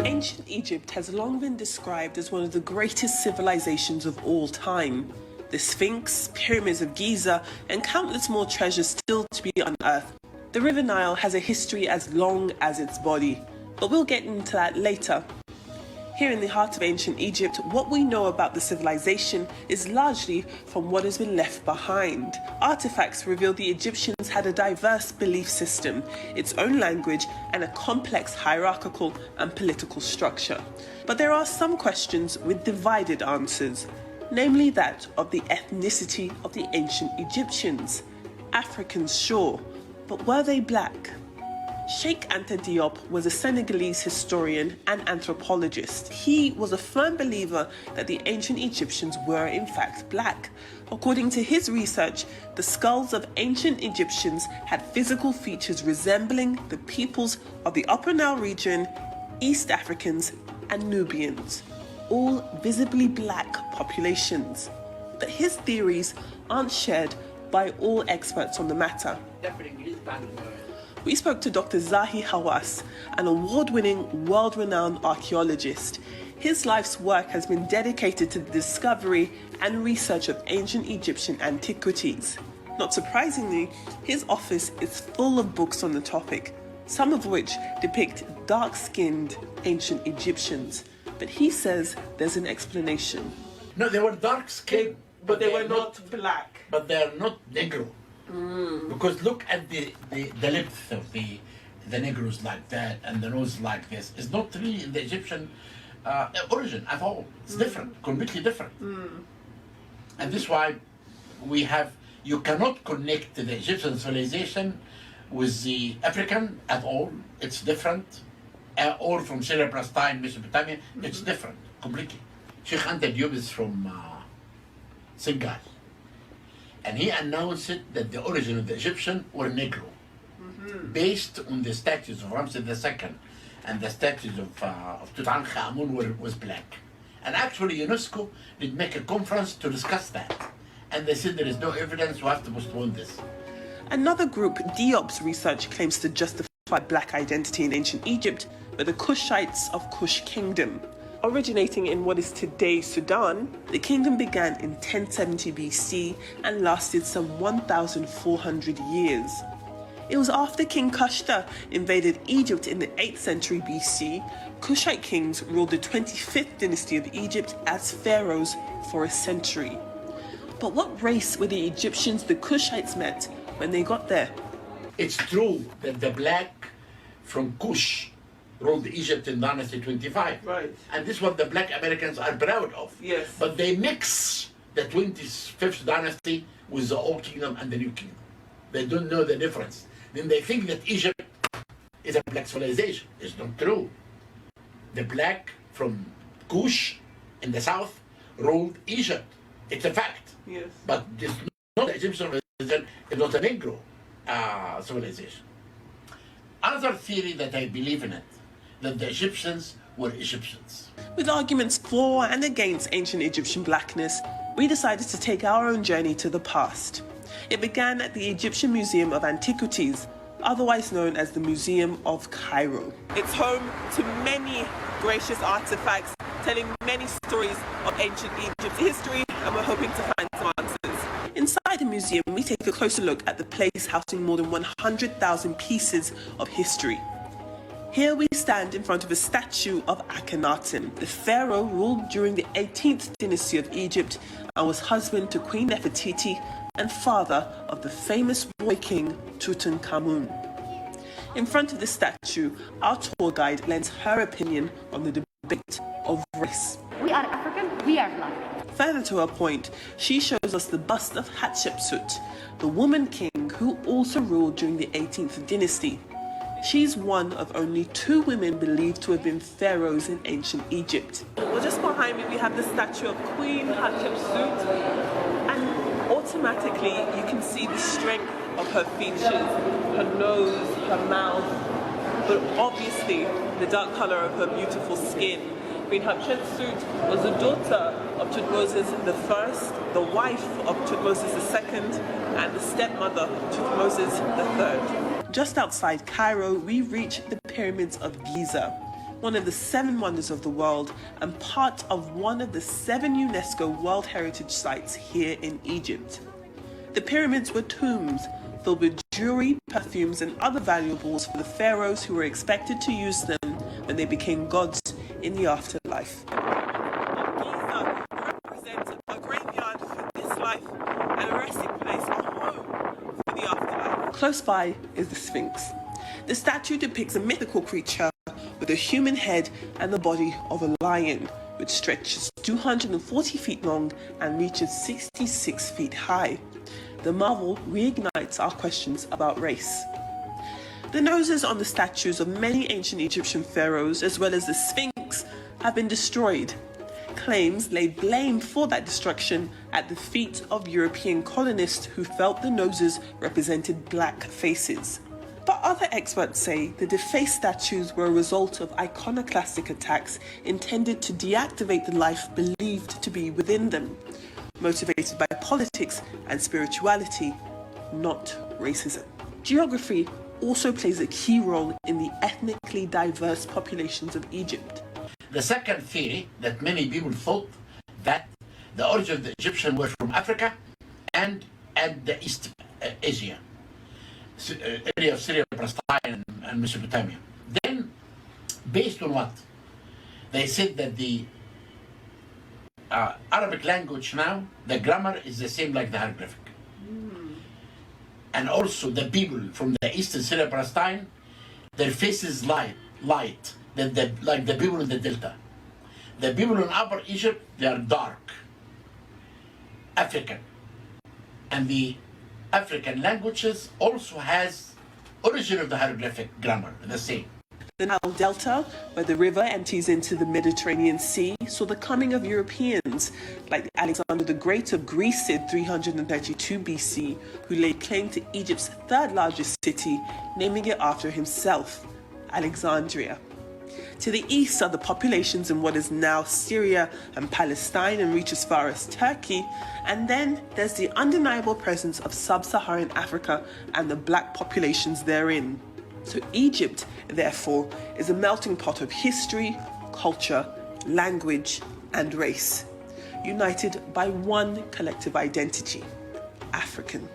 Ancient Egypt has long been described as one of the greatest civilizations of all time. The Sphinx, pyramids of Giza, and countless more treasures still to be unearthed. The River Nile has a history as long as its body, but we'll get into that later. Here in the heart of ancient Egypt, what we know about the civilization is largely from what has been left behind. Artifacts reveal the Egyptians had a diverse belief system, its own language, and a complex hierarchical and political structure. But there are some questions with divided answers, namely that of the ethnicity of the ancient Egyptians. Africans, sure, but were they black? Cheikh Anta Diop was a Senegalese historian and anthropologist. He was a firm believer that the ancient Egyptians were in fact black. According to his research, the skulls of ancient Egyptians had physical features resembling the peoples of the Upper Nile region, East Africans, and Nubians, all visibly black populations. But his theories aren't shared by all experts on the matter. We spoke to Dr. Zahi Hawass, an award-winning, world-renowned archaeologist. His life's work has been dedicated to the discovery and research of ancient Egyptian antiquities. Not surprisingly, his office is full of books on the topic, some of which depict dark-skinned ancient Egyptians. But he says there's an explanation. No, they were dark-skinned, but they were not black. But they are not Negro. Because look at the length of the Negroes like that and the nose like this. It's not really in the Egyptian origin at all. It's different, completely different. And this is why you cannot connect the Egyptian civilization with the African at all. It's different. Or from Syria, Palestine, Mesopotamia, it's different, completely. Cheikh Anta Diop is from Senegal. And he announced that the origin of the Egyptian were Negro, based on the statues of Ramses II and the statues of Tutankhamun was black. And actually UNESCO did make a conference to discuss that. And they said there is no evidence, we have to postpone this. Another group, Diop's research, claims to justify black identity in ancient Egypt were the Kushites of Kush Kingdom. Originating in what is today Sudan, the kingdom began in 1070 BC and lasted some 1,400 years. It was after King Kushta invaded Egypt in the 8th century BC, Kushite kings ruled the 25th dynasty of Egypt as pharaohs for a century. But what race were the Egyptians the Kushites met when they got there? It's true that the black from Kush ruled Egypt in Dynasty 25. Right. And this is what the black Americans are proud of. Yes. But they mix the 25th dynasty with the Old Kingdom and the New Kingdom. They don't know the difference. Then they think that Egypt is a black civilization. It's not true. The black from Kush in the south ruled Egypt. It's a fact. Yes. But it's not the Egyptian civilization, it's not a Negro civilization. Another theory that I believe in it, that the Egyptians were Egyptians. With arguments for and against ancient Egyptian blackness, we decided to take our own journey to the past. It began at the Egyptian Museum of Antiquities, otherwise known as the Museum of Cairo. It's home to many gracious artifacts telling many stories of ancient Egypt's history, and we're hoping to find some answers. Inside the museum, we take a closer look at the place housing more than 100,000 pieces of history. Here we stand in front of a statue of Akhenaten. The pharaoh ruled during the 18th dynasty of Egypt and was husband to Queen Nefertiti and father of the famous boy king Tutankhamun. In front of the statue, our tour guide lends her opinion on the debate of race. We are African, we are black. Further to her point, she shows us the bust of Hatshepsut, the woman king who also ruled during the 18th dynasty. She's one of only 2 women believed to have been pharaohs in ancient Egypt. Well, just behind me we have the statue of Queen Hatshepsut, and automatically you can see the strength of her features, her nose, her mouth, but obviously the dark color of her beautiful skin. Queen Hatshepsut was the daughter of Tutmosis I, the wife of Tutmosis II, and the stepmother of Tutmosis III. Just outside Cairo, we reach the pyramids of Giza. one of the 7 wonders of the world and part of one of the 7 UNESCO World Heritage Sites here in Egypt. The pyramids were tombs filled with jewelry, perfumes, and other valuables for the pharaohs who were expected to use them when they became gods in the afterlife. Giza represents a graveyard for this life and a resting place, a home for the afterlife. Close by is the Sphinx. The statue depicts a mythical creature with a human head and the body of a lion, which stretches 240 feet long and reaches 66 feet high. The marvel reignites our questions about race. The noses on the statues of many ancient Egyptian pharaohs, as well as the Sphinx, have been destroyed. Claims lay blame for that destruction at the feet of European colonists who felt the noses represented black faces. But other experts say the defaced statues were a result of iconoclastic attacks intended to deactivate the life believed to be within them, motivated by politics and spirituality, not racism. Geography also plays a key role in the ethnically diverse populations of Egypt. The second theory that many people thought that the origin of the Egyptian was from Africa and the East Asia, area of Syria, Palestine, and Mesopotamia. Then, based on what? They said that the Arabic language now, the grammar is the same like the hieroglyphic. And also the people from the eastern Syria, Palestine, their faces light, like the people in the Delta. The people in Upper Egypt, they are dark, African. And the African languages also has origin of the hieroglyphic grammar, the same. The Nile Delta, where the river empties into the Mediterranean Sea, saw the coming of Europeans like Alexander the Great of Greece in 332 BC, who laid claim to Egypt's 3rd largest city, naming it after himself, Alexandria. To the east are the populations in what is now Syria and Palestine and reach as far as Turkey, and then there's the undeniable presence of sub-Saharan Africa and the black populations therein. So Egypt, therefore, is a melting pot of history, culture, language, and race, united by one collective identity: African.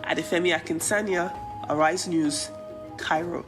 Adefemi Akinsanya, Arise News, Cairo.